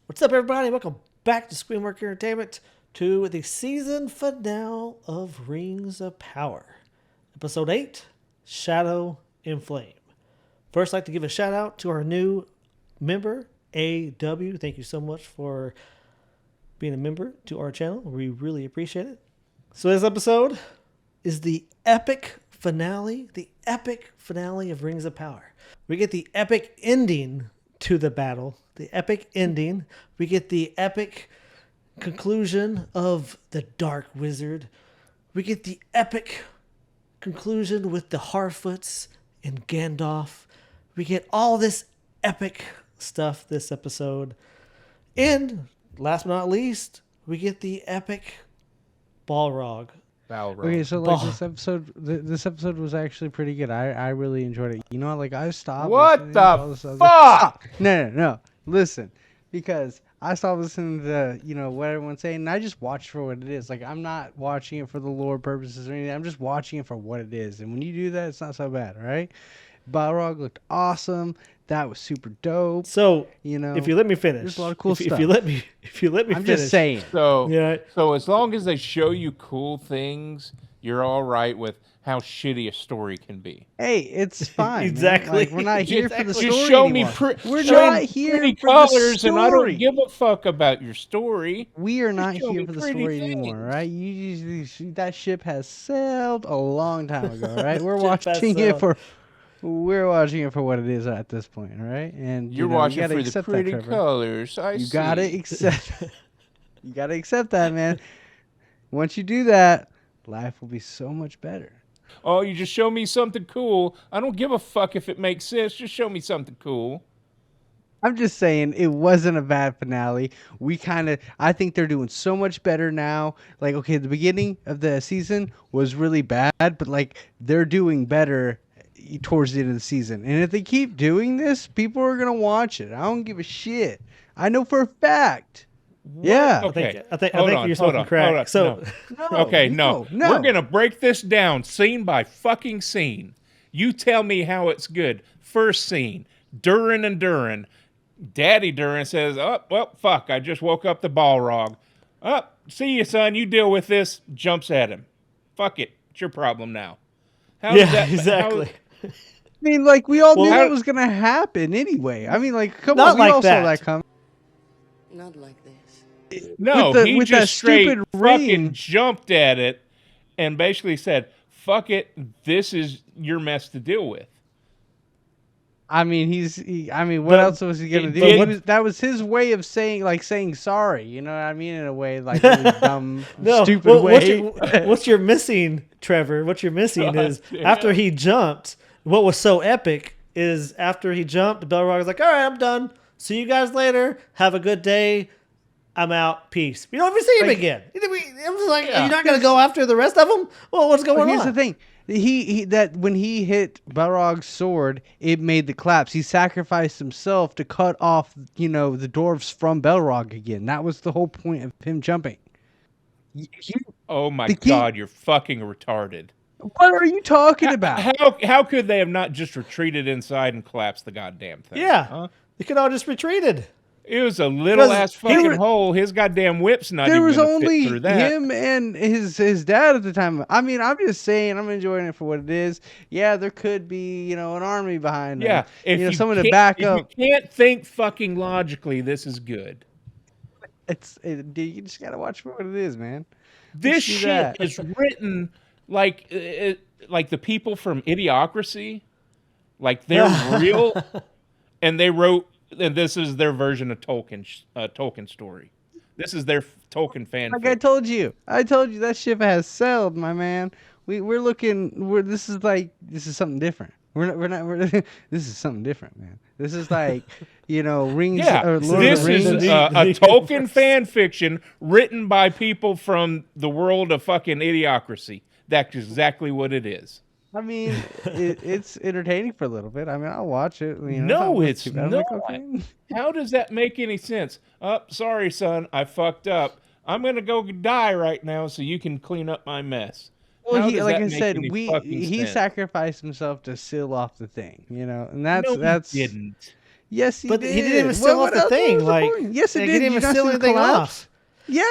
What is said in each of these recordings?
What's up, everybody? Welcome back to Screenwork Entertainment to the season finale of Rings of Power. Episode 8, Shadow and Flame. First, I'd like to give a shout out to our new member, AW. Thank you so much for being a member to our channel. We really appreciate it. So this episode is the epic finale of Rings of Power. We get the epic ending to the battle. The epic ending. We get the epic conclusion of the Dark Wizard. We get the epic conclusion with the Harfoots and Gandalf. We get all this epic stuff this episode. And last but not least, we get the epic Balrog. Okay, so like this episode was actually pretty good. I really enjoyed it. You know, like I stopped. What the fuck? No. Listen, because I stopped listening to what everyone's saying, and I just watched for what it is. Like I'm not watching it for the lore purposes or anything. I'm just watching it for what it is. And when you do that, it's not so bad, all right? Balrog looked awesome. That was super dope. So if you let me finish, there's a lot of cool stuff. If you let me I'm finish, just saying. So yeah. So as long as they show you cool things, you're all right with how shitty a story can be. Hey, it's fine. Exactly. Like, we're not here for the story Just show anymore. me We're not here pretty for the colors, and I story. don't give a fuck about your story. We are not show here me for the pretty story things. anymore, right? That ship has sailed a long time ago, right? We're Ship has watching it sailed. we're watching it for what it is at this point, all right? And You're you watching gotta for the accept pretty that, Trevor. colors. You gotta accept. You gotta accept that, man. Once you do that, life will be so much better. Oh, you just show me something cool. I don't give a fuck if it makes sense. Just show me something cool. I'm just saying it wasn't a bad finale. I think they're doing so much better now. Like, okay, the beginning of the season was really bad, but like they're doing better towards the end of the season. And if they keep doing this, people are going to watch it. I don't give a shit. I know for a fact. Yeah. Okay. I think Hold you're on, smoking hold on, crack. hold on. So No. We're going to break this down scene by fucking scene. You tell me how it's good. First scene, Durin and Durin. Daddy Durin says, oh, well, fuck, I just woke up the Balrog. Oh, see you, son. You deal with this. Jumps at him. Fuck it. It's your problem now. How does that, exactly. I mean, like, we all knew how- that was going to happen anyway. I mean, like, come Not on, we like all that. saw that coming. Not like this. No, he with that just straight stupid fucking ring. jumped at it and basically said, fuck it, this is your mess to deal with. I mean, what else was he gonna it do? did- That was his way of saying sorry. You know what I mean? In a way, like really dumb, stupid way. What you're missing, Trevor? What you're missing is after he jumped. What was so epic is after he jumped, Balrog was like, "All right, I'm done. See you guys later. Have a good day. I'm out. Peace." You don't ever see him again. I'm just like, Yeah. you're not gonna go after the rest of them? Well, what's going Here's on? the thing. That when he hit Balrog's sword, it made the collapse. He sacrificed himself to cut off, the dwarves from Balrog again. That was the whole point of him jumping. Oh my The key- God, you're fucking retarded. What are you talking about? How could they have not just retreated inside and collapsed the goddamn thing? Yeah, Huh? they could all just retreated. It was a little ass fucking were- hole. His goddamn whip's not There even was gonna only fit through that. him and his dad at the time. I mean, I'm just saying, I'm enjoying it for what it is. Yeah, there could be, an army behind them. Yeah, if someone to can't- back if up. you can't think fucking logically, this is good. Dude, you just gotta watch for what it is, man. This Let's do shit that. is written like the people from Idiocracy, like they're real, and they wrote, and this is their version of Tolkien story. This is their Tolkien fan. Like I told you that ship has sailed, my man. We're looking. This is something different. This is something different, man. This is like, Rings. Yeah, or Lord this of the Rings. is a Tolkien fan fiction written by people from the world of fucking Idiocracy. That's exactly what it is. I mean, it's entertaining for a little bit. I mean, I'll watch it. No, it's too bad. I'm not. like, okay. How does that make any sense? Oh, sorry, son, I fucked up. I'm gonna go die right now so you can clean up my mess. Well, How he, does like that I make said, any he fucking sense? sacrificed himself to seal off the thing, and No, that's he didn't. Yes, he But did. he didn't even steal off the else thing. was the Like, point? Yes, it he did. didn't Did even you not steal see the anything collapse? off. Yeah,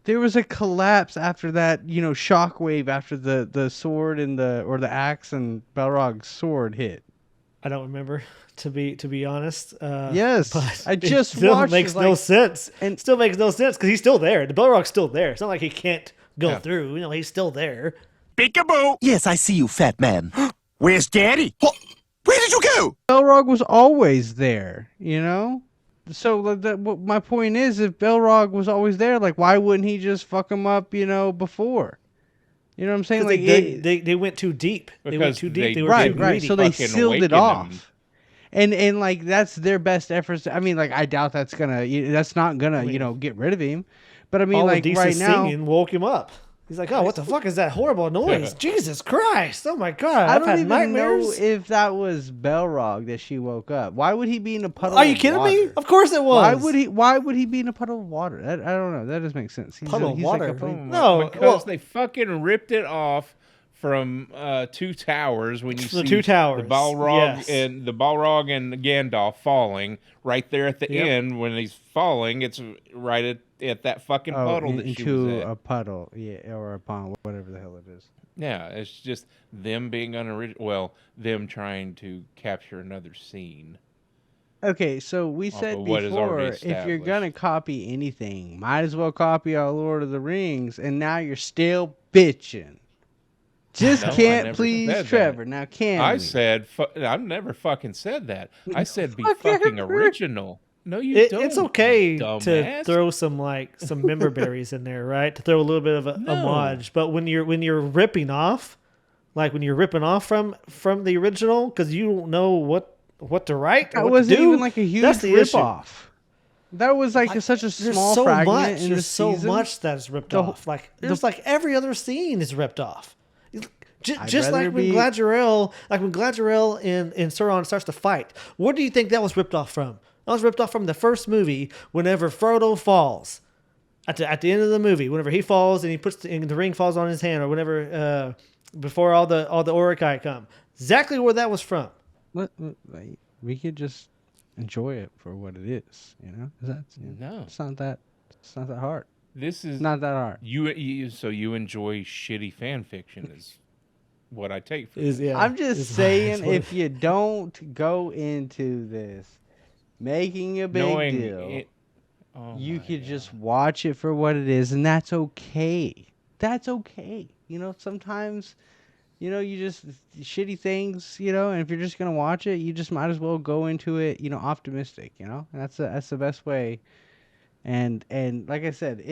there was a collapse after that, shockwave after the sword and the axe and Balrog's sword hit. I don't remember, to be honest. Yes, But I just it still watched. makes no sense. and- Still makes no sense because he's still there. The Balrog's still there. It's not like he can't go Yeah. through. He's still there. Peekaboo! Yes, I see you, fat man. Where's Daddy? What? Where did you go? Balrog was always there, So my point is, if Balrog was always there, like why wouldn't he just fuck him up, before? You know what I'm saying? Because Like they went too deep. They went Because too deep. they- They were right, too right. greedy. So they fucking sealed it awaken him. off, and like that's their best efforts. I mean, like I doubt that's not gonna get rid of him. But I mean, all like the decent right now, singing woke him up. He's like, oh, what the fuck is that horrible noise? Jesus Christ! Oh my God! I I've don't had even nightmares. know if that was Balrog that she woke up. Why would he be in a puddle? Are you of kidding water? me? Of course it was. Why would he be in a puddle of water? I don't know. That doesn't make sense. Puddle of water? Like No, because well- they fucking ripped it off from Two Towers when you The see Two Towers, the Balrog yes. and Gandalf falling right there at the Yep. end when he's falling. It's right at that fucking puddle that she was into at. a puddle, yeah, or a pond, whatever the hell it is. Yeah, it's just them being unoriginal. Well, them trying to capture another scene. Okay, so we Off said of what is already before, if you're established. gonna copy anything, might as well copy our Lord of the Rings, and now you're still bitching. Just No, I can't never please said that. Trevor. Now can I we? said, I've never fucking said that. I said be Fucking fucking heard. original. No, you don't. It's okay to dumbass. throw some member berries in there, right? To throw a little bit of a homage. But when you're ripping off, like when you're ripping off from the original, because you don't know what to write, or That what wasn't to do, even like a huge that's the issue. ripoff. That was like such a There's small so fragment much. in the There's so season. much that's ripped The- off. Like there's like every other scene is ripped off. Just rather like when be- Galadriel, and Sauron starts to fight. What do you think that was ripped off from? That was ripped off from the first movie. Whenever Frodo falls, at the end of the movie, whenever he falls and he puts and the ring falls on his hand, or whenever before all the Orcs come, exactly where that was from. Like, we could just enjoy it for what it is. No. It's not that hard. This is Not that hard. so you enjoy shitty fan fiction is what I take from Is it. yeah. I'm just is saying, what- if you don't go into this making a big Knowing deal, it- oh you my could God. just watch it for what it is, and that's okay. That's okay. Sometimes, you just shitty things, and if you're just gonna watch it, you just might as well go into it, optimistic, and that's the best way. And like I said,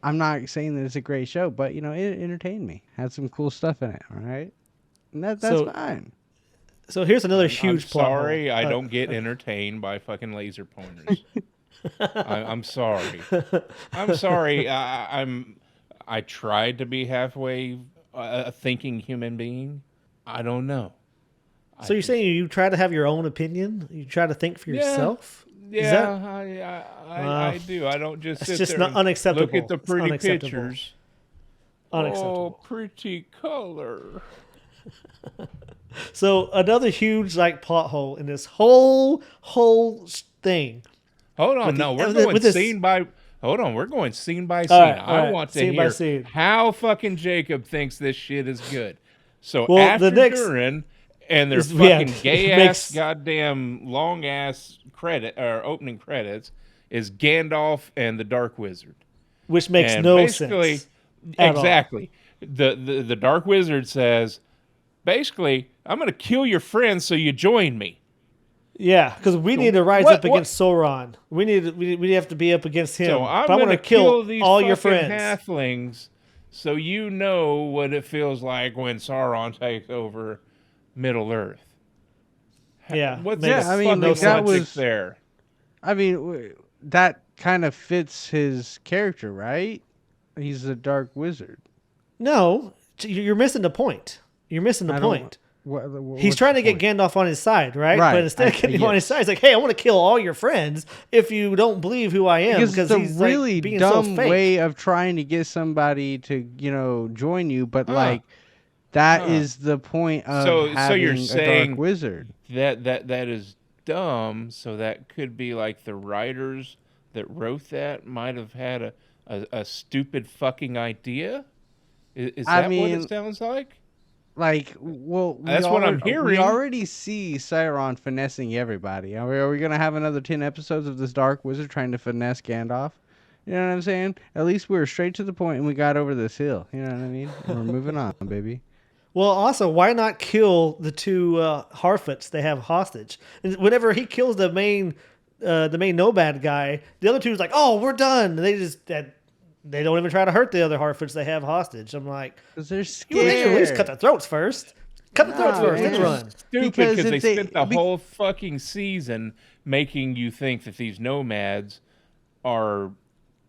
I'm not saying that it's a great show, but it entertained me. Had some cool stuff in it, all right? And that's So- fine. So here's another huge I'm plot sorry, hole. I don't get entertained by fucking laser pointers. I'm sorry. I'm sorry. I tried to be halfway a thinking human being. I don't know. So you're saying you try to have your own opinion? You try to think for Yeah. yourself? Is Yeah, that- I do. I don't just That's sit just there not and unacceptable. look at the It's pretty unacceptable. pictures. Unacceptable. Oh, pretty color. So another huge plot hole in this whole thing. Hold on, With no, the- we're with going this- scene by. Hold on, we're going scene by scene. right, all I right, want to scene by hear scene. how fucking Jacob thinks this shit is good. So Well, after the next- Durin and their is- yeah, fucking it gay makes- ass, goddamn long ass credit or opening credits is Gandalf and the Dark Wizard. Which makes And no basically, sense. at all. exactly. The Dark Wizard says, basically, I'm going to kill your friends so you join me. Yeah, because we need to rise what- up against Sauron. We have to be up against him. So I'm But I going want to to kill these all your fucking friends. halflings so you know what it feels like when Sauron takes over Middle Earth. Yeah, What's makes the I mean, fucking like, that logic was- there? I mean, that kind of fits his character, right? He's a dark wizard. No, you're missing the point. You're missing the I don't- point. what's He's trying to the get Gandalf on his side, right? Right, But instead of getting him on his yes. side, he's like, "Hey, I want to kill all your friends if you don't believe who I am." Because it's a he's really being dumb so fake. way of trying to get somebody to, join you, but like That is the point of having you're a saying dark wizard. that is dumb. So that could be like the writers that wrote that might have had a stupid fucking idea. Is that what it sounds like? Like, well, That's what I'm hearing. We already see Sauron finessing everybody. Are we going to have another 10 episodes of this dark wizard trying to finesse Gandalf? You know what I'm saying? At least we were straight to the point and we got over this hill. You know what I mean? And we're moving on, baby. Well, also, why not kill the two Harfoots they have hostage? And whenever he kills the main nomad guy, the other two's like, "Oh, we're done." And they don't even try to hurt the other Harfoots they have hostage. I'm like, because they're you scared. need to at least cut their throats first. Cut the throats first, then run. Stupid because they spent the whole fucking season making you think that these nomads are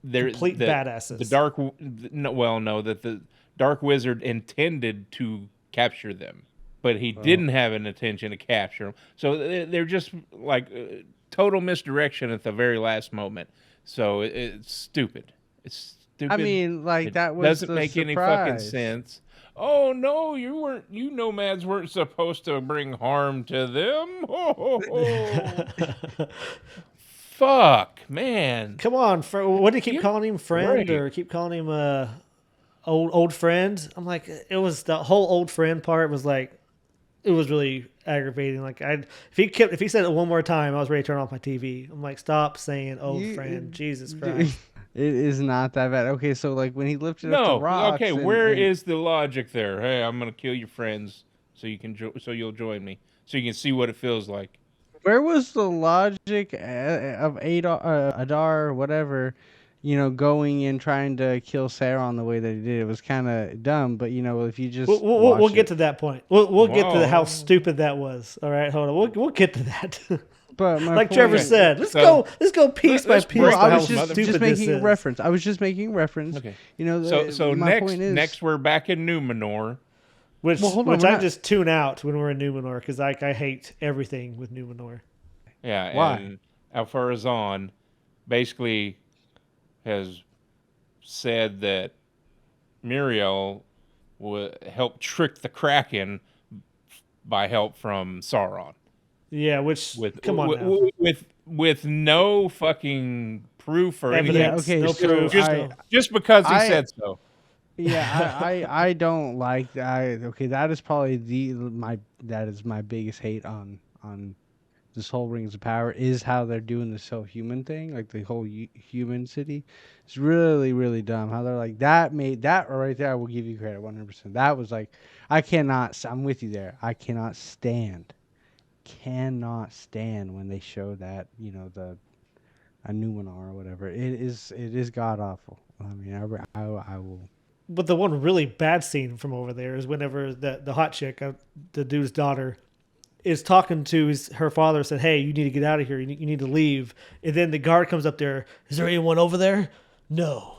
complete badasses. That the dark wizard intended to capture them, but he didn't have an intention to capture them. So they're just like total misdirection at the very last moment. So it's stupid. It's stupid. I mean, like, that was doesn't make any fucking sense. Oh no, you nomads weren't supposed to bring harm to them. Fuck, man. Come on, what do you keep calling him, friend, or keep calling him old friend? I'm like, it was the whole old friend part was like, it was really aggravating. Like, if he said it one more time, I was ready to turn off my TV. I'm like, stop saying old friend, Jesus Christ. It is not that bad. Okay, so like when he lifted up the rocks. Okay, where is the logic there? Hey, I'm gonna kill your friends so you can so you'll join me, so you can see what it feels like. Where was the logic of Adar, whatever, going and trying to kill Sauron the way that he did? It was kind of dumb, but if you just we'll get to that point. We'll get to how stupid that was. All right, hold on. We'll get to that. But like Trevor said, let's go piece by piece. I was just making a reference. I was just making a reference. Okay. So next we're back in Numenor. Which I just tune out when we're in Numenor because I hate everything with Numenor. Yeah. Why? And Al-Farazan basically has said that Muriel helped trick the Kraken by help from Sauron. Yeah, come on now. With no fucking proof or anything. Yeah, okay, no proof. Just because he said so. Yeah, I don't like that. Okay, that is probably my biggest hate on this whole Rings of Power is how they're doing this whole human thing, like the whole human city. It's really, really dumb how they're like that right there. I will give you credit 100%. That was like, I'm with you there. I cannot stand when they show that, a Numenor or whatever. It is god awful. I mean, I will. But the one really bad scene from over there is whenever the hot chick, the dude's daughter, is talking to her father, said, "Hey, you need to get out of here. You need to leave." And then the guard comes up there. Is there anyone over there? No,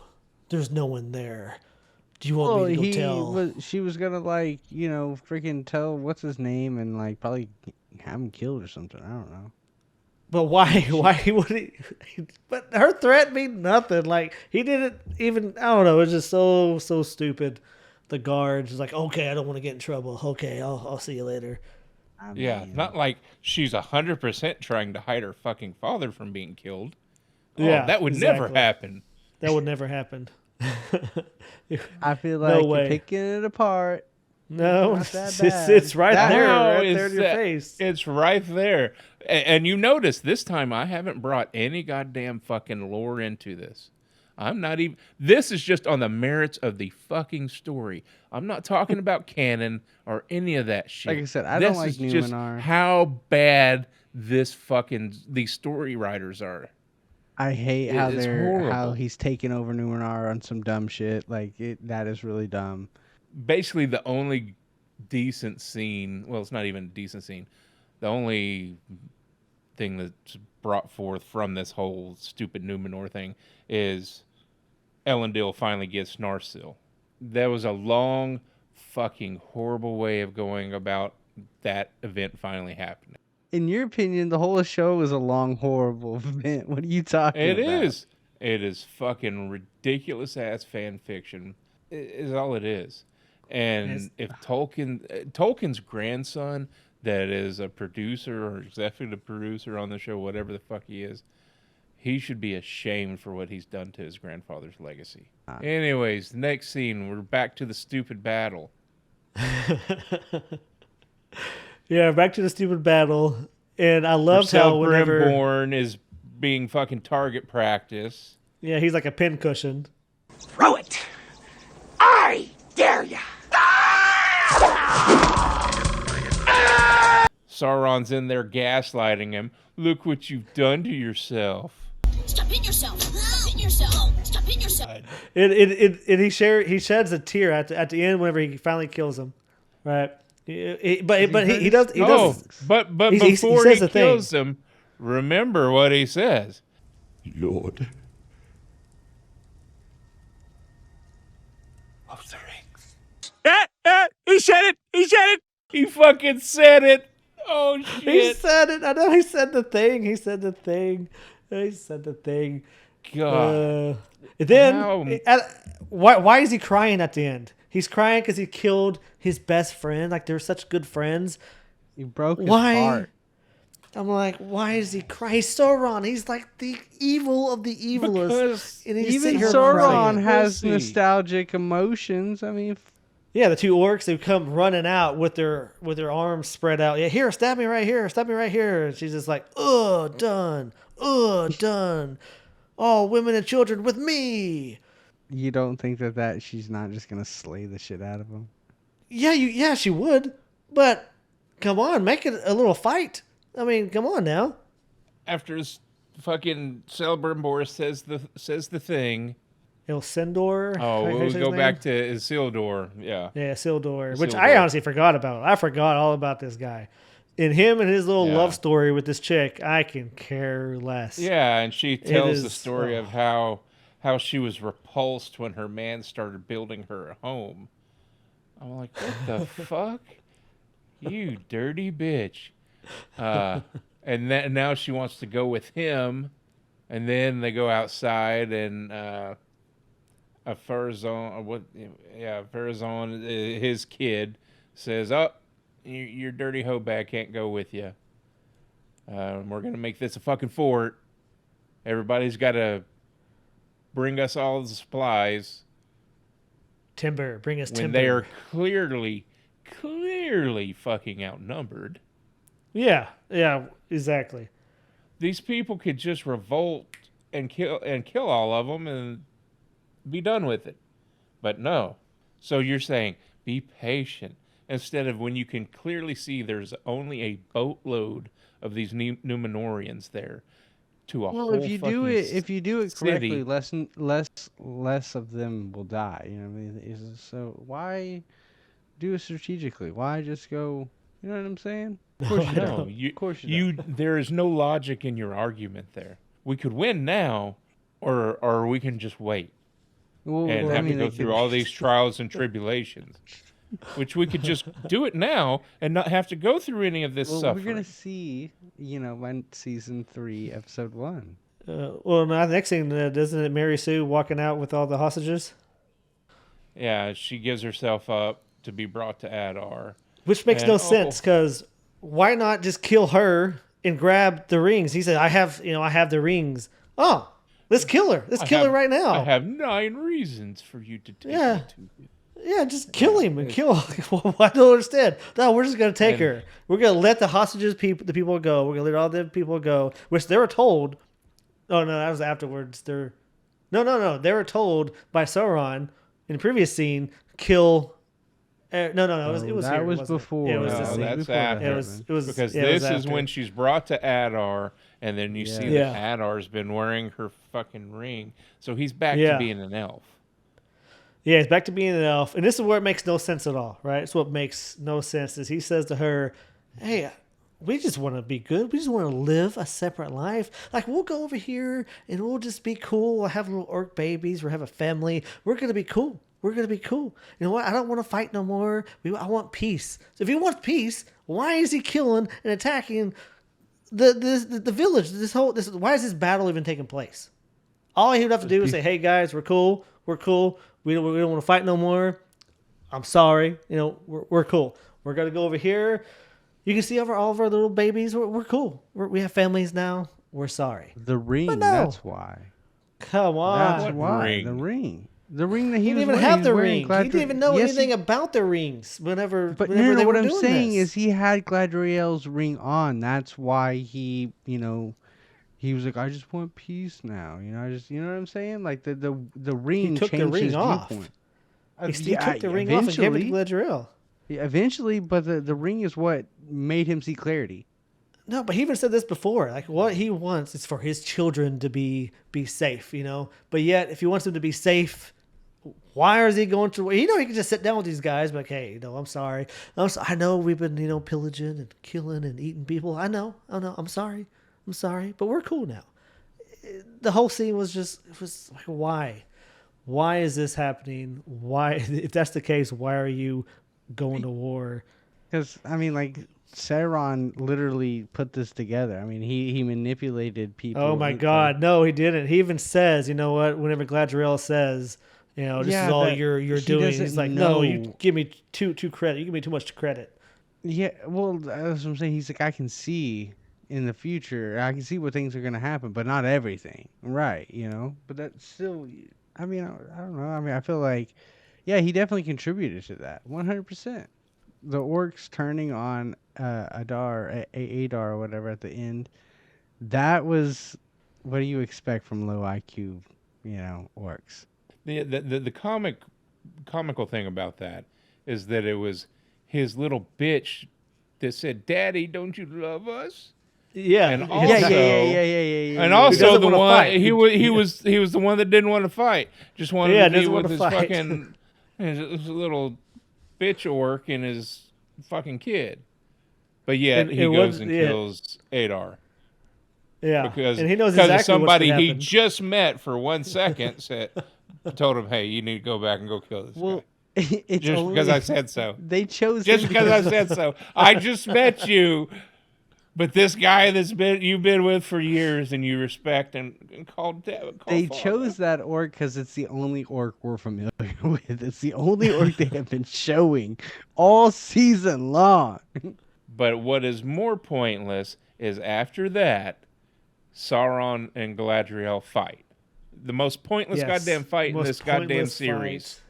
there's no one there. Do you want me to go tell? She was gonna freaking tell what's his name and probably have him killed or something. I don't know. But why would he? But her threat mean nothing. Like, he didn't even. I don't know. It's just so stupid. The guard's like, okay, I don't want to get in trouble. Okay, I'll see you later. Yeah, not like she's 100% trying to hide her fucking father from being killed. Yeah, that would never happen. That would never happen. I feel like you're picking it apart. No, it's right there in your face. It's right there. And you notice this time I haven't brought any goddamn fucking lore into this. I'm not even. This is just on the merits of the fucking story. I'm not talking about canon or any of that shit. Like I said, I don't like Numenor. Just how bad these story writers are. I hate how he's taking over Numenor on some dumb shit. That is really dumb. Basically, the only decent scene. Well, it's not even a decent scene. The only thing that's brought forth from this whole stupid Numenor thing is Elendil finally gets Narsil. That was a long, fucking horrible way of going about that event finally happening. In your opinion, the whole show was a long, horrible event. What are you talking about? It is fucking ridiculous ass fan fiction. Is all it is. And if Tolkien's grandson, that is a producer or executive producer on the show, whatever the fuck he is, he should be ashamed for what he's done to his grandfather's legacy. Anyways, the next scene, we're back to the stupid battle. Yeah, back to the stupid battle. And I loved how whenever Celebrimbor is being fucking target practice. Yeah, he's like a pincushion. Throw it! I dare ya! Sauron's in there gaslighting him. Look what you've done to yourself. Stop hitting yourself! Stop hitting yourself! Stop hitting yourself! And he sheds a tear at the end whenever he finally kills him, right? But he does. But before he kills him, remember what he says. Lord of the Rings. He said it! He said it! He fucking said it! Oh, shit. He said it. I know he said the thing. He said the thing. God. And then, why is he crying at the end? He's crying because he killed his best friend. Like, they're such good friends. He broke his heart. I'm like, why is he crying? He's Sauron. He's like the evil of the evilest. And even Sauron has nostalgic emotions. I mean, yeah, the two orcs, they come running out with their arms spread out. Yeah, here, stab me right here. Stab me right here. And she's just like, done. Done. All women and children with me. You don't think that she's not just going to slay the shit out of him? Yeah, she would. But come on, make it a little fight. I mean, come on now. After his fucking Celebrimbor says the thing. Sindor. Oh, we'll go back to Isildur. Yeah. Yeah, Isildur, which I honestly forgot about. I forgot all about this guy. And him and his little love story with this chick, I can care less. Yeah, and she tells the story of how she was repulsed when her man started building her a home. I'm like, what the fuck? You dirty bitch. And now she wants to go with him, and then they go outside, and Farazan, his kid, says, "Oh, your dirty hoe bag can't go with you. We're gonna make this a fucking fort. Everybody's got to bring us all the supplies. Timber, bring us timber." When they are clearly fucking outnumbered. Yeah, exactly. These people could just revolt and kill all of them and be done with it. But no. So you're saying be patient instead of when you can clearly see there's only a boatload of these Numenorians there to a whole if you do it correctly, city. less of them will die. You know what I mean? So why do it strategically? Why just go? You know what I'm saying? Of course you don't. There is no logic in your argument there. We could win now, or we can just wait and have to go through all these trials and tribulations, which we could just do it now and not have to go through any of this suffering. We're gonna see, when season 3, episode 1. Well, now the next thing, doesn't it Mary Sue walking out with all the hostages? Yeah, she gives herself up to be brought to Adar. Which makes no sense, because why not just kill her and grab the rings? He said, I have the rings. Oh, let's kill her. Let's kill her right now. I have 9 reasons for you to take me to you. Yeah, just kill him and kill him. I don't understand. No, we're just going to take her. We're going to let the hostages, the people go. We're going to let all the people go, which they were told. Oh, no, that was afterwards. No. They were told by Sauron in the previous scene, kill. No. It was that here, was before. It was that's after. It was because this is when she's brought to Adar, and then you see that Adar's been wearing her fucking ring, so he's back to being an elf. Yeah, he's back to being an elf, and this is where it makes no sense at all, right? It's what makes no sense is he says to her, "Hey, we just want to be good. We just want to live a separate life. Like, we'll go over here and we'll just be cool. We'll have little orc babies. We'll have a family. We're gonna be cool. We're going to be cool. You know what? I don't want to fight no more. I want peace." So if he wants peace, why is he killing and attacking the village? Why is this battle even taking place? All he would have to do is say, "Hey guys, we're cool. We don't want to fight no more. I'm sorry. We're cool. We're gonna go over here. You can see over all of our little babies. We're cool. We have families now. We're sorry. The ring. no. That's why. Come on. That's What why. ring? The ring. The ring that he He was didn't even wearing. have He's the wearing ring. He didn't even know Yes, anything about the rings whenever But whenever no, they what were I'm doing saying this. is he had Galadriel's ring on. That's why he, he was like, I just want peace now. You know what I'm saying? Like the ring took the changed ring his off. viewpoint. He took the ring off and gave it to Galadriel. Yeah, eventually, but the ring is what made him see clarity. No, but he even said this before. Like, what he wants is for his children to be safe, But yet, if he wants them to be safe, why is he going to? He can just sit down with these guys, but hey, I'm sorry. I know we've been, pillaging and killing and eating people. I know. I'm sorry. But we're cool now. The whole scene was like, why? Why is this happening? Why, if that's the case, why are you going to war? Because Sauron literally put this together. I mean, he manipulated people. Oh my God, no, he didn't. He even says, you know what? Whenever Galadriel says, this is all you're doing, he's like, no, you give me too credit. You give me too much credit. Yeah, well, that's what I'm saying. He's like, I can see in the future. I can see what things are gonna happen, but not everything, right? But that's still. I mean, I don't know. I mean, I feel like, yeah, he definitely contributed to that, 100%. The orcs turning on Adar, Adar or whatever at the end. That was, what do you expect from low IQ, orcs? The comical thing about that is that it was his little bitch that said, "Daddy, don't you love us?" Yeah, And also, yeah. And also the one fight. he was the one that didn't want to fight, just wanted to be doesn't with wanna his fight. fucking his little bitch orc and his fucking kid. But yet he goes and kills Adar. Yeah, Because and he knows exactly of somebody what's gonna he happen. just met for 1 second told him, "Hey, you need to go back and go kill this guy." It's Just only, because I said so. They chose Just him because I said so. I just met you, but this guy you've been with for years and you respect and called. They chose that orc because it's the only orc we're familiar with. It's the only orc they have been showing all season long. But what is more pointless is after that, Sauron and Galadriel fight. The most pointless goddamn fight in this goddamn series. Fight.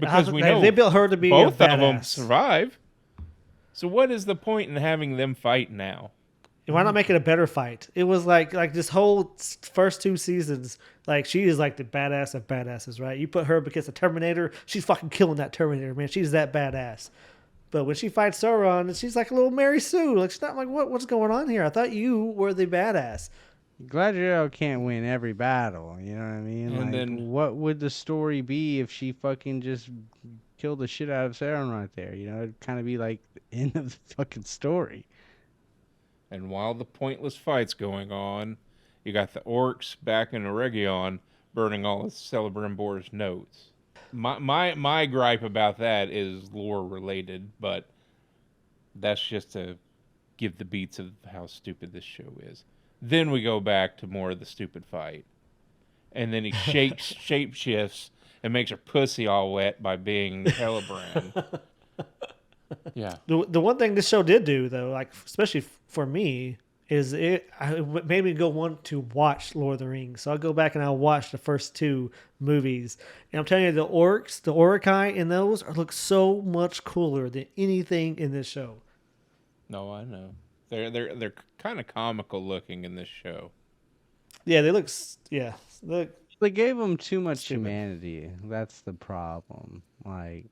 Because we know they built her to be both a of them badass. survive. So what is the point in having them fight now? Why not make it a better fight? It was like this whole first 2 seasons, like she is like the badass of badasses, right? You put her against a Terminator, she's fucking killing that Terminator, man. She's that badass. But when she fights Sauron, she's like a little Mary Sue. Like she's not like, what's going on here? I thought you were the badass. Galadriel can't win every battle, you know what I mean? And like, then- what would the story be if she fucking just killed the shit out of Sauron right there? It'd kind of be like the end of the fucking story. And while the pointless fight's going on, you got the orcs back in Eregion burning all of Celebrimbor's notes. My gripe about that is lore related, but that's just to give the beats of how stupid this show is. Then we go back to more of the stupid fight. And then he shapeshifts and makes her pussy all wet by being Helebrand. Yeah. The one thing this show did do, though, like especially for me, is it made me want to watch Lord of the Rings. So I'll go back and I'll watch the first 2 movies. And I'm telling you, the orcs, the Orcai in those look so much cooler than anything in this show. No, I know. They're kind of comical looking in this show. Yeah, they look. They gave them too much Stupid. humanity. That's the problem. Like,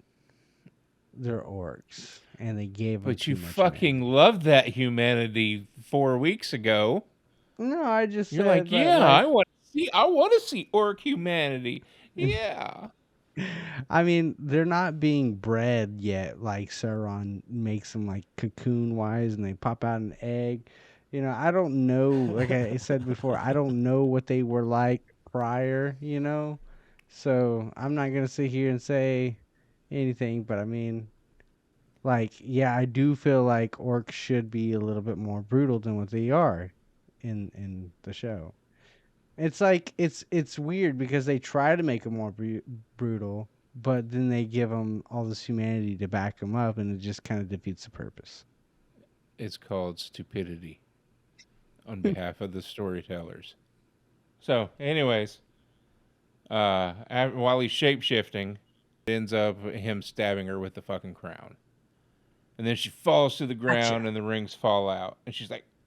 they're orcs, and they gave them But too you much fucking loved that humanity 4 weeks ago. humanity. No, I just You're said like, that, yeah, I want to see orc humanity. Yeah. I mean, they're not being bred yet. Like Sauron makes them like cocoon wise, and they pop out an egg. I don't know. Like I said before, I don't know what they were like prior. So I'm not gonna sit here and say anything. But I mean, like, yeah, I do feel like orcs should be a little bit more brutal than what they are in the show. It's like it's weird because they try to make them more brutal, but then they give him all this humanity to back him up, and it just kind of defeats the purpose. It's called stupidity on behalf of the storytellers. So, anyways, while he's shape-shifting, it ends up him stabbing her with the fucking crown. And then she falls to the ground and the rings fall out. And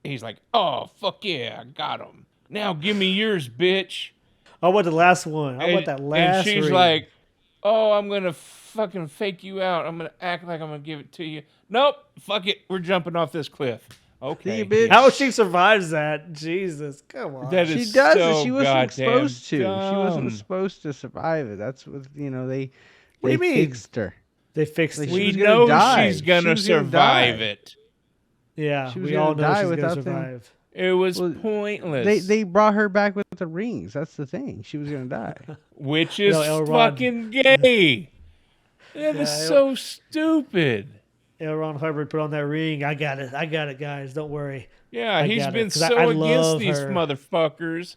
he's like, oh, fuck yeah, I got him. Now give me yours, bitch. I want the last one. I want that last And she's ring. like, oh, I'm going to fucking fake you out. I'm going to act like I'm going to give it to you. Nope, fuck it. We're jumping off this cliff. Okay. bitch. How she survives that? Jesus, come on. That She is does so it. She wasn't supposed to. goddamn She wasn't dumb. supposed to survive it. That's what they What do you mean? fixed her. They fixed Like, it. she We was gonna know die. she's going She to was gonna survive die. it. Yeah, She was we gonna all know die she's going to without them. survive. It was Well, pointless. They brought her back with the rings. That's the thing. She was gonna die. Which is Elrond. fucking gay. That is Yeah, so stupid. Ron Hubbard put on that ring. I got it, guys. Don't worry. Yeah, I he's got it, been 'cause I so against love these her. motherfuckers,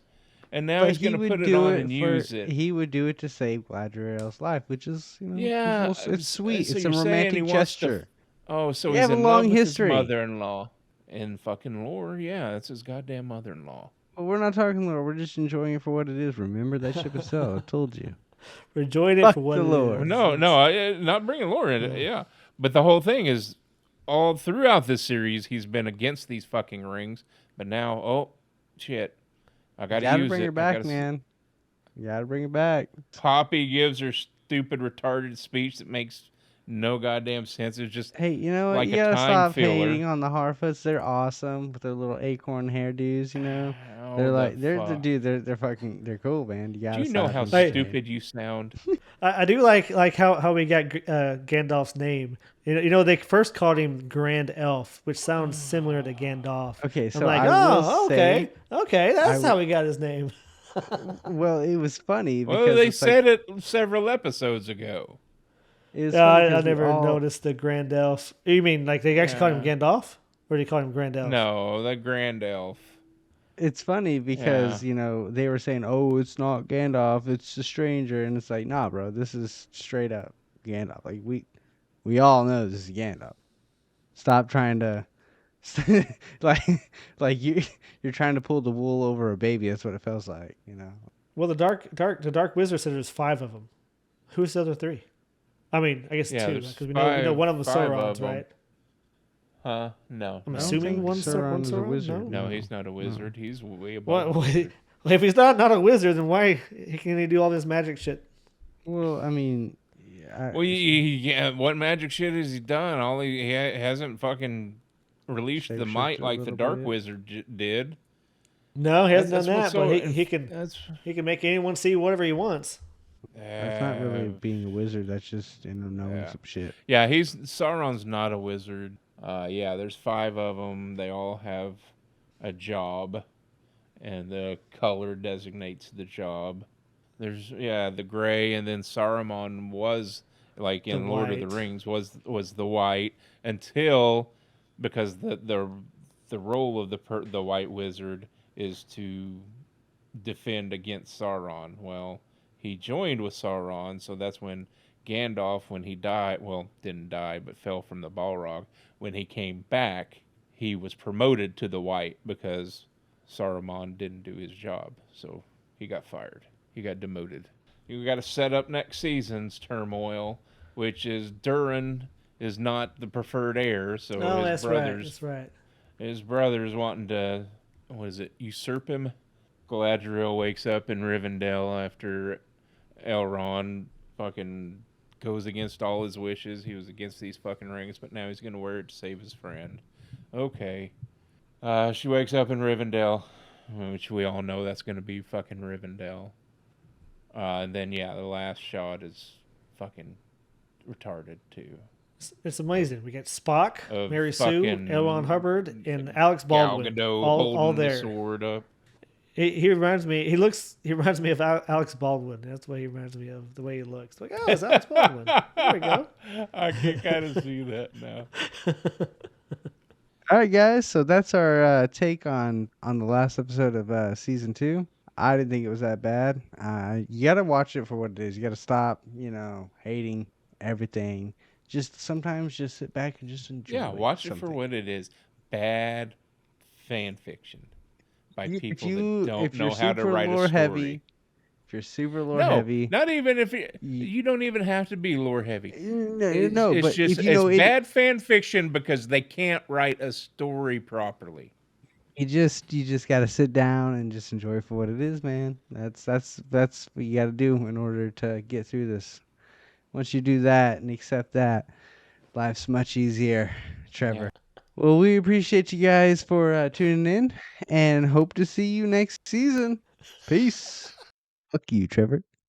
and now But he's going he to would put it do on it and for- use it. He would do it to save Galadriel's life, which is Yeah, it's sweet. so It's a you're saying he romantic wants to- gesture. Oh, so They he's have a in long love with history. his mother-in-law. In fucking lore, yeah, that's his goddamn mother-in-law. But we're not talking lore. We're just enjoying it for what it is. Remember that ship is so. I told you. We're enjoying it Fuck for what the it Lord. is. No, not bringing lore in it, yeah. But the whole thing is, all throughout this series, he's been against these fucking rings. But now, oh, shit, I gotta Gotta use bring it. her back, man. You gotta bring her back. Poppy gives her stupid, retarded speech that makes no goddamn sense. It's just Hey, you know what? like You a gotta time stop filler. hating on the Harfoots. They're awesome with their little acorn hairdos. You know, Oh, they're the like fuck. they're fucking they're cool, man. You gotta. Do you know stop how them. stupid you sound? I do like how we got Gandalf's name. You know, they first called him Grand Elf, which sounds similar to Gandalf. Okay, I'm so like, I will okay, that's I how we got his name. Well, it was funny because Well, they it's like, said it several episodes ago. it was Yeah, funny I 'cause we never all- noticed the Grand Elf. You mean like they actually called him Gandalf, or did they call him Grand Elf? No, the Grand Elf. It's funny because they were saying, "Oh, it's not Gandalf, it's a stranger," and it's like, "Nah, bro, this is straight up Gandalf. Like we all know this is Gandalf. Stop trying to like you're trying to pull the wool over a baby. That's what it feels like, you know." Well, the Dark Wizard said there's 5 of them. Who's the other 3? I mean, I guess Yeah, 2 there's because we know one of them's 5 Sauron's, of them. right? Huh? No. I'm No. assuming think one's Sauron one's is a Sauron. wizard. No. No, he's not a wizard. He's way above. Well, if he's not a wizard, then why can he do all this magic shit? Well, I mean, Well, yeah. What magic shit has he done? All he hasn't fucking released the Shapeshifted might a like the little Dark bit. Wizard did. No, he hasn't That's done that, what's but so- he can That's make anyone see whatever he wants. that's not really being a wizard. That's just knowing Yeah. some shit. Yeah, Sauron's not a wizard. Yeah, there's 5 of them. They all have a job, and the color designates the job. There's the gray, and then Saruman was like in The Lord of the white. Rings was the white until because the role of the white wizard is to defend against Sauron. Well, he joined with Sauron, so that's when Gandalf, when he died, well, didn't die, but fell from the Balrog. When he came back, he was promoted to the white because Saruman didn't do his job. So he got fired. He got demoted. You got to set up next season's turmoil, which is Durin is not the preferred heir, so No, his that's brothers, right. That's right. his brothers wanting to, usurp him. Galadriel wakes up in Rivendell after Elrond fucking goes against all his wishes. He was against these fucking rings, but now he's going to wear it to save his friend. Okay. She wakes up in Rivendell, which we all know that's going to be fucking Rivendell. And then, the last shot is fucking retarded, too. It's amazing. We got Spock, Of Mary Sue, fucking L. Ron Hubbard, and Alex Baldwin. Gal Gadot all holding there. the sword up. He reminds me. He reminds me of Alex Baldwin. That's what he reminds me of. The way he looks. Like, oh, it's Alex Baldwin. There we go. I can kind of see that now. All right, guys. So that's our take on the last episode of season 2. I didn't think it was that bad. You gotta watch it for what it is. You gotta stop, hating everything. Just sometimes just sit back and just enjoy. Yeah, watch it for something. what it is. Bad fan fiction by If people you that don't if you're know how to super write a lore story. heavy, if you're super lore No, heavy, not even if you don't even have to be lore heavy. no, It's but just if you know it's it, bad fan fiction because they can't write a story properly. you just gotta sit down and just enjoy it for what it is, man. That's what you gotta do in order to get through this. Once you do that and accept that, life's much easier, Trevor. Well, we appreciate you guys for tuning in and hope to see you next season. Peace. Fuck you, Trevor.